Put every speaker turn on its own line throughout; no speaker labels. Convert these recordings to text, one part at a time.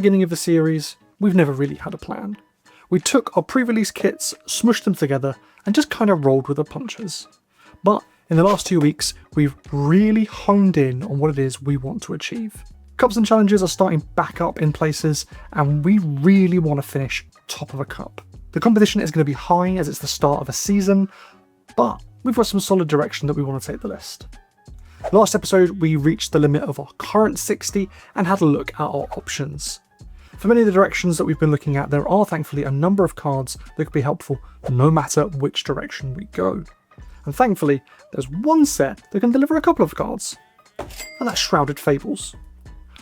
beginning of the series, we've never really had a plan. We took our pre-release kits, smushed them together, and just kind of rolled with the punches. But in the last 2 weeks, we've really honed in on what it is we want to achieve. Cups and challenges are starting back up in places, and we really want to finish top of a cup. The competition is going to be high as it's the start of a season, but we've got some solid direction that we want to take the list. Last episode, we reached the limit of our current 60 and had a look at our options. For many of the directions that we've been looking at, there are thankfully a number of cards that could be helpful no matter which direction we go. And thankfully, there's one set that can deliver a couple of cards, and that's Shrouded Fables.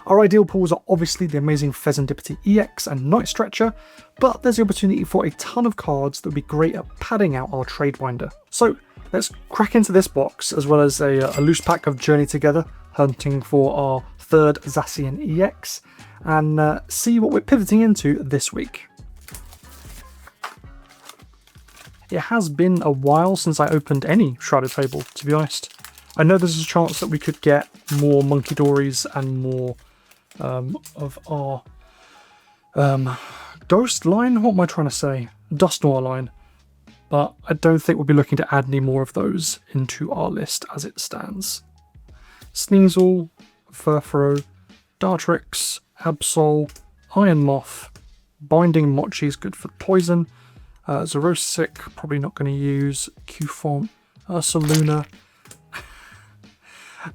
Our ideal pools are obviously the amazing Fezandipiti EX and Night Stretcher, but there's the opportunity for a ton of cards that would be great at padding out our trade binder. So let's crack into this box, as well as a loose pack of Journey Together, hunting for our third Zacian EX, and see what we're pivoting into this week. It has been a while since I opened any Shrouded Fable, to be honest. I know there's a chance that we could get more Munkidoris and more of our Ghost line? What am I trying to say? Dusknoir line. But I don't think we'll be looking to add any more of those into our list as it stands. Sneasel, Furfuro, Dartrix, Absol, Iron Moth, Binding Mochi is good for poison, Zerosic, probably not going to use, Qfont, Ursaluna,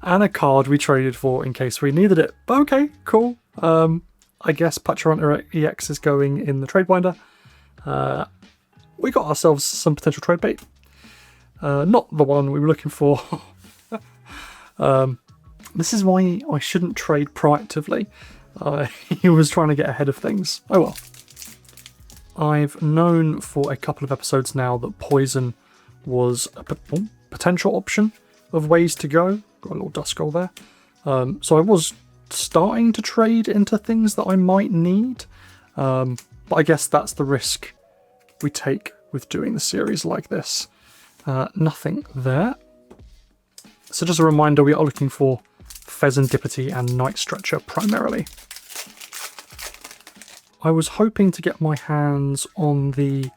and a card we traded for in case we needed it. But okay, cool. I guess Patronta EX is going in the trade binder. We got ourselves some potential trade bait. Not the one we were looking for. This is why I shouldn't trade proactively. He was trying to get ahead of things. Oh well. I've known for a couple of episodes now that poison was a potential option of ways to go. Got a little Duskull there. So I was starting to trade into things that I might need. But I guess that's the risk we take with doing the series like this. Nothing there. So just a reminder, we are looking for Fezandipiti and Night Stretcher primarily. I was hoping to get my hands on the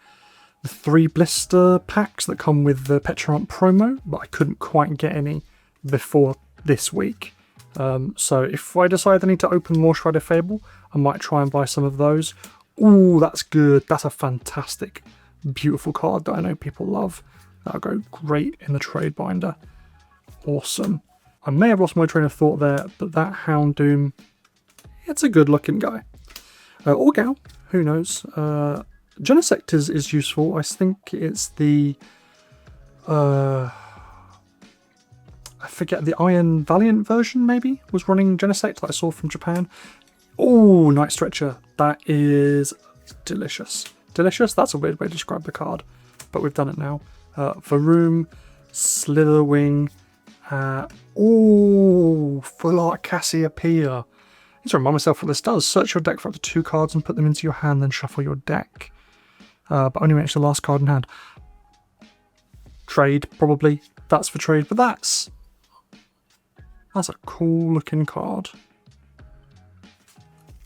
3 blister packs that come with the Petrarant promo, but I couldn't quite get any before this week. So if I decide I need to open more Shrouded Fable, I might try and buy some of those. Ooh, that's good. That's a fantastic, beautiful card that I know people love. That'll go great in the trade binder. Awesome. I may have lost my train of thought there, but that Houndoom, it's a good looking guy. Or gal, who knows. Genesect is useful. I think it's the... I forget, the Iron Valiant version maybe was running Genesect that I saw from Japan. Oh, Night Stretcher. That is delicious. Delicious? That's a weird way to describe the card, but we've done it now. Varoom, Slitherwing, Full Art Cassiopeia. I need to remind myself what this does. Search your deck for up to 2 cards and put them into your hand, then shuffle your deck. But only when it's the last card in hand. Trade, probably. That's for trade, but that's a cool looking card.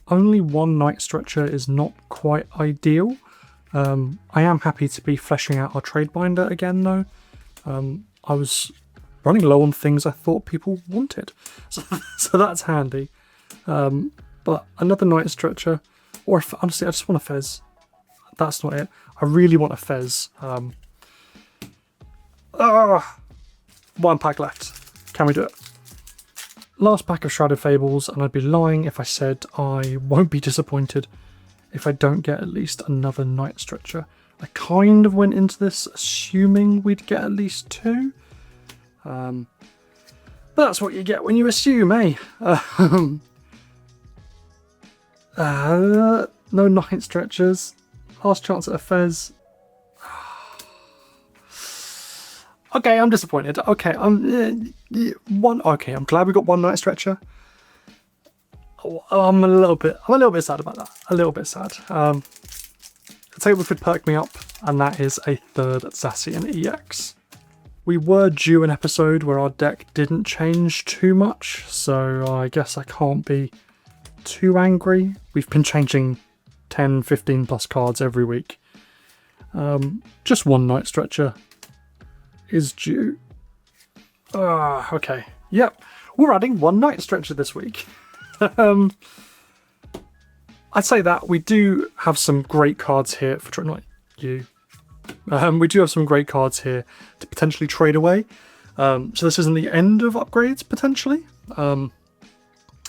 Only one Night Stretcher is not quite ideal. I am happy to be fleshing out our trade binder again though. I was running low on things I thought people wanted, so that's handy. But another Night Stretcher, or if, honestly I just want a Fez. That's not it. I really want a Fez. One pack left. Can we do it? Last pack of Shrouded Fables, and I'd be lying if I said I won't be disappointed if I don't get at least another Night Stretcher. I kind of went into this assuming we'd get at least 2. But that's what you get when you assume, eh? No Night Stretchers. Last chance at a Fez. Okay, I'm disappointed. Okay, I'm glad we got one Night Stretcher. I'm a little bit sad about that. A little bit sad. I'll tell you what could perk me up, and that is a third Zacian EX. We were due an episode where our deck didn't change too much, so I guess I can't be too angry. We've been changing 10, 15 plus cards every week. Just one Night Stretcher is due. Okay. Yep, we're adding one Night Stretcher this week. I'd say that we do have some great cards here for not you. We do have some great cards here to potentially trade away. So this isn't the end of upgrades potentially.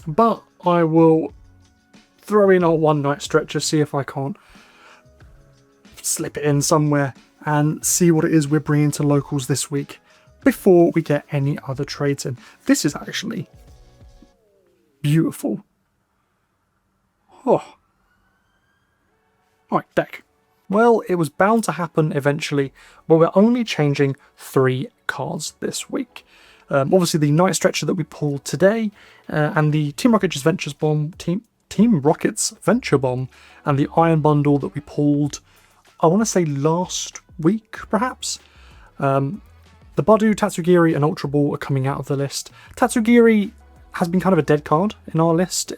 But I will throw in our one Night Stretcher, see if I can't slip it in somewhere and see what it is we're bringing to locals this week before we get any other trades in. This is actually beautiful. Oh. Right, deck. Well, it was bound to happen eventually, but we're only changing 3 cards this week. Obviously the Night Stretcher that we pulled today, and the Team Rocket's Venture Bomb, Team Rocket's Venture Bomb, and the Iron Bundle that we pulled, I want to say last week, perhaps. The Budu, Tatsugiri, and Ultra Ball are coming out of the list. Tatsugiri has been kind of a dead card in our list.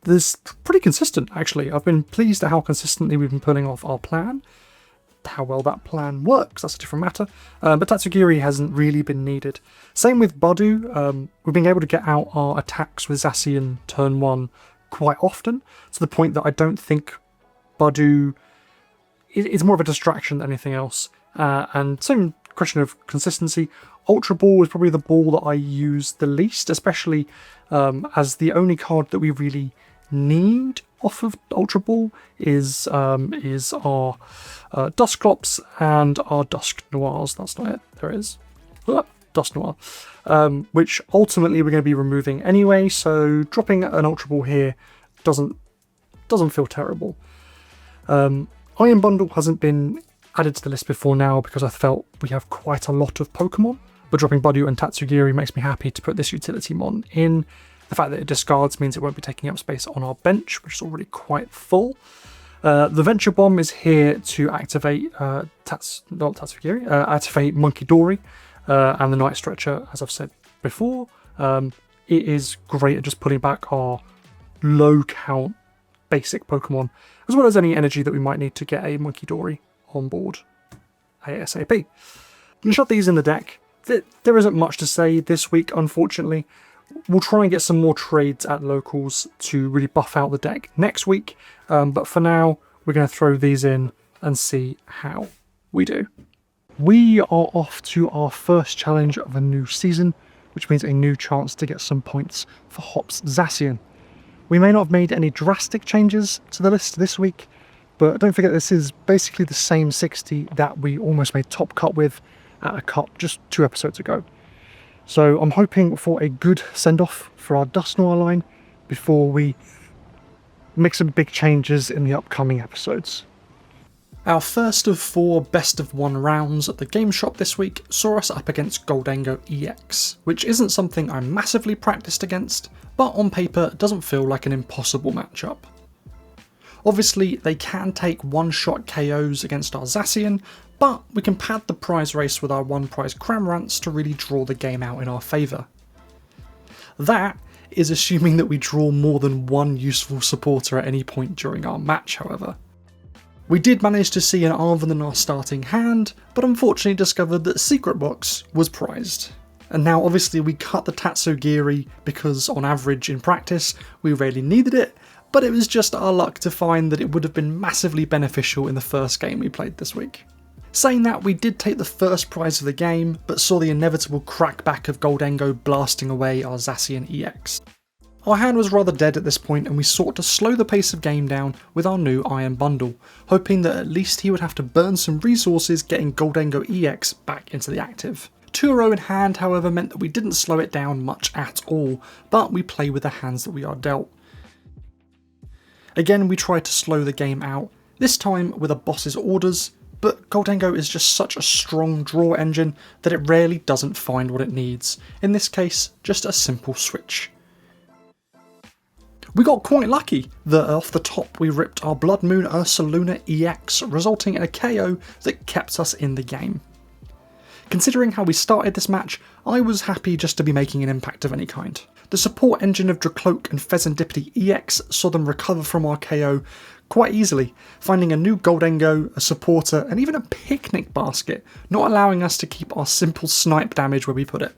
There's pretty consistent, actually. I've been pleased at how consistently we've been pulling off our plan. How well that plan works, that's a different matter. But Tatsugiri hasn't really been needed. Same with Budu. We've been able to get out our attacks with Zacian turn 1 quite often, to the point that I don't think Budu is more of a distraction than anything else. And same question of consistency. Ultra Ball is probably the ball that I use the least, especially as the only card that we really need off of Ultra Ball is our Dusclops and our Dusknoirs. That's not it. There it is. Dusknoir. Which ultimately we're going to be removing anyway, so dropping an Ultra Ball here doesn't feel terrible. Iron Bundle hasn't been added to the list before now because I felt we have quite a lot of Pokemon, but dropping Budu and Tatsugiri makes me happy to put this utility mon in. The fact that it discards means it won't be taking up space on our bench, which is already quite full. The Venture Bomb is here to activate activate Munkidori, and the Night Stretcher, as I've said before. It is great at just pulling back our low count basic Pokemon, as well as any energy that we might need to get a Munkidori on board ASAP. I'm going to shut these in the deck. There isn't much to say this week, unfortunately. We'll try and get some more trades at locals to really buff out the deck next week, but for now we're going to throw these in and see how we do. We are off to our first challenge of a new season, which means a new chance to get some points for Hop's Zacian. We may not have made any drastic changes to the list this week, but don't forget this is basically the same 60 that we almost made top cut with at a cut just 2 episodes ago. So I'm hoping for a good send-off for our Dusknoir line before we make some big changes in the upcoming episodes. Our first of 4 best of 1 rounds at the game shop this week saw us up against Gholdengo EX, which isn't something I'm massively practiced against, but on paper doesn't feel like an impossible matchup. Obviously they can take one-shot KOs against our Zacian, but we can pad the prize race with our 1-prize Cramorants to really draw the game out in our favour. That is assuming that we draw more than 1 useful supporter at any point during our match, however. We did manage to see an Arven in our starting hand, but unfortunately discovered that Secret Box was prized. And now obviously we cut the Tatsugiri because on average in practice we really needed it, but it was just our luck to find that it would have been massively beneficial in the first game we played this week. Saying that, we did take the first prize of the game, but saw the inevitable crackback of Gholdengo blasting away our Zacian EX. Our hand was rather dead at this point and we sought to slow the pace of game down with our new Iron Bundle, hoping that at least he would have to burn some resources getting Gholdengo EX back into the active. 2-0 in hand, however, meant that we didn't slow it down much at all, but we play with the hands that we are dealt. Again, we tried to slow the game out, this time with a boss's orders, but Gholdengo is just such a strong draw engine that it rarely doesn't find what it needs, in this case just a simple switch. We got quite lucky that off the top we ripped our Bloodmoon Ursaluna EX, resulting in a KO that kept us in the game. Considering how we started this match, I was happy just to be making an impact of any kind. The support engine of Dusclops and Fezandipiti EX saw them recover from our KO quite easily, finding a new Goldengo, a supporter, and even a picnic basket, not allowing us to keep our simple snipe damage where we put it.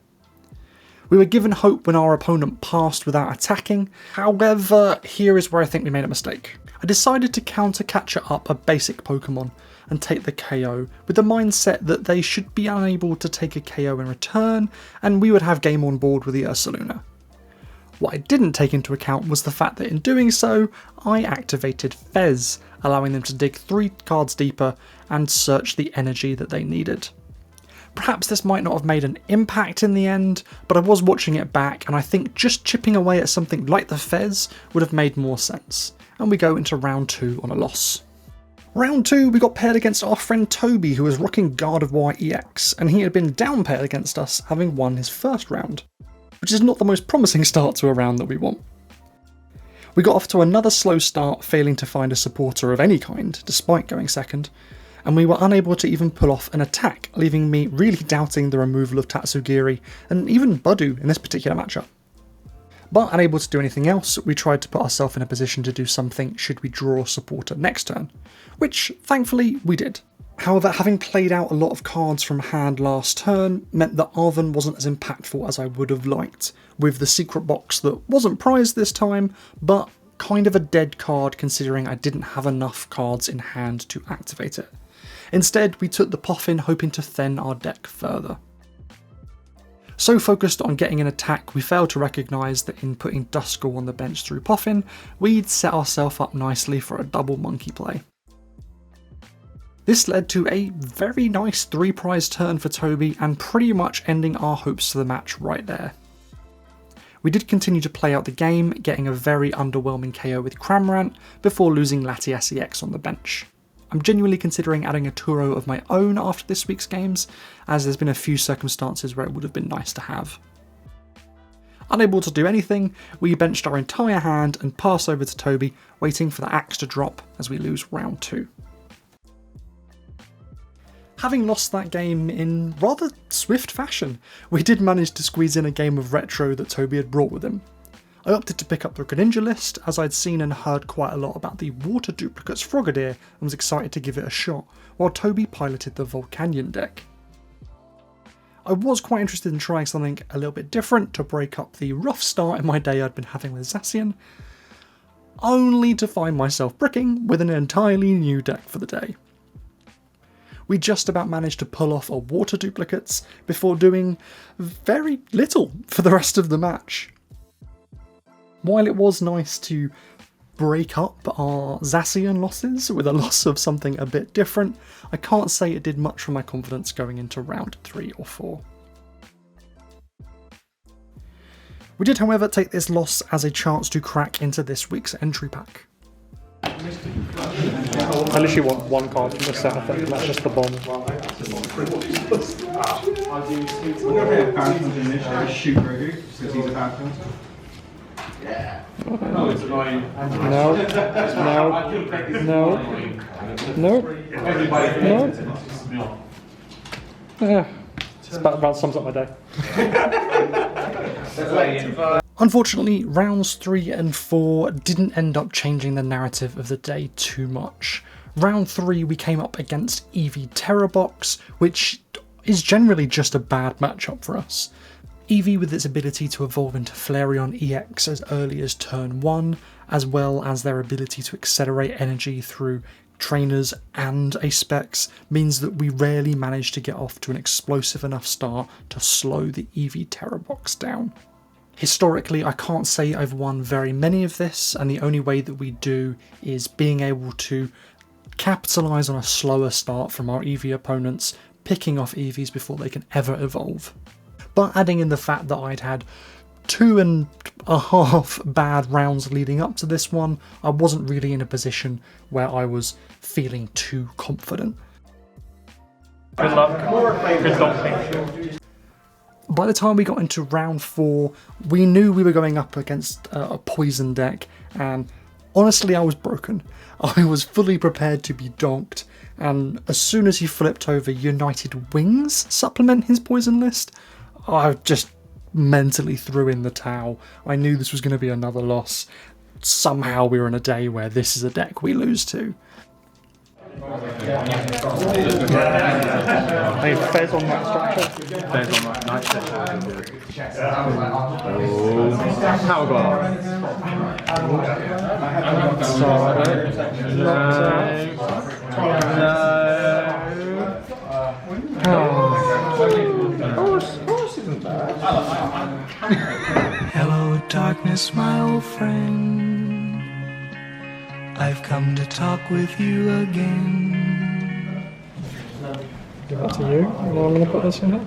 We were given hope when our opponent passed without attacking, however, here is where I think we made a mistake. I decided to counter-catcher up a basic Pokémon and take the KO, with the mindset that they should be unable to take a KO in return, and we would have game on board with the Ursaluna. What I didn't take into account was the fact that in doing so, I activated Fez, allowing them to dig 3 cards deeper and search the energy that they needed. Perhaps this might not have made an impact in the end, but I was watching it back and I think just chipping away at something like the Fez would have made more sense, and we go into round 2 on a loss. Round 2 we got paired against our friend Toby, who was rocking Gardevoir EX, and he had been down paired against us, having won his first round, which is not the most promising start to a round that we want. We got off to another slow start, failing to find a supporter of any kind, despite going second, and we were unable to even pull off an attack, leaving me really doubting the removal of Tatsugiri and even Budu in this particular matchup. But unable to do anything else, we tried to put ourselves in a position to do something should we draw a supporter next turn, which thankfully we did. However, having played out a lot of cards from hand last turn meant that Arven wasn't as impactful as I would have liked, with the secret box that wasn't prized this time, but kind of a dead card considering I didn't have enough cards in hand to activate it. Instead, we took the Puffin hoping to thin our deck further. So focused on getting an attack, we failed to recognise that in putting Duskull on the bench through Puffin, we'd set ourselves up nicely for a double monkey play. This led to a very nice 3-prize turn for Toby and pretty much ending our hopes for the match right there. We did continue to play out the game, getting a very underwhelming KO with Cramorant before losing Latias EX on the bench. I'm genuinely considering adding a Turo of my own after this week's games, as there's been a few circumstances where it would have been nice to have. Unable to do anything, we benched our entire hand and passed over to Toby, waiting for the axe to drop as we lose round 2. Having lost that game in rather swift fashion, we did manage to squeeze in a game of Retro that Toby had brought with him. I opted to pick up the Greninja list, as I'd seen and heard quite a lot about the Water Duplicates Frogadier and was excited to give it a shot, while Toby piloted the Volcanion deck. I was quite interested in trying something a little bit different to break up the rough start in my day I'd been having with Zacian, only to find myself bricking with an entirely new deck for the day. We just about managed to pull off a Water Duplicates before doing very little for the rest of the match. While it was nice to break up our Zacian losses with a loss of something a bit different, I can't say it did much for my confidence going into round 3 or 4. We did, however, take this loss as a chance to crack into this week's entry pack. I literally want one card from this set, I think, and that's just the bomb.
No, it's annoying.
No. Yeah, it's about sums up my day. Unfortunately, rounds 3 and 4 didn't end up changing the narrative of the day too much. Round 3 we came up against Eevee Terrorbox, which is generally just a bad matchup for us. Eevee with its ability to evolve into Flareon EX as early as turn 1, as well as their ability to accelerate energy through trainers and a specs, means that we rarely manage to get off to an explosive enough start to slow the Eevee Terrorbox down. Historically, I can't say I've won very many of this, and the only way that we do is being able to capitalise on a slower start from our Eevee opponents, picking off Eevees before they can ever evolve. But adding in the fact that I'd had 2.5 bad rounds leading up to this one, I wasn't really in a position where I was feeling too confident.
Good luck. Good luck.
By the time we got into round 4, we knew we were going up against a poison deck, and Honestly, I was broken. I was fully prepared to be donked, and as soon as he flipped over United Wings supplement his poison list, I just mentally threw in the towel. I knew this was going to be another loss. Somehow we were in a day where this is a deck we lose to. Hey, Fez on Night Stretcher.
Fez on Night Stretcher. Power Glove. Horse isn't bad.
Hello, darkness, my old friend. I've come to talk with you again.
Give that to you. I'm going to put this in here.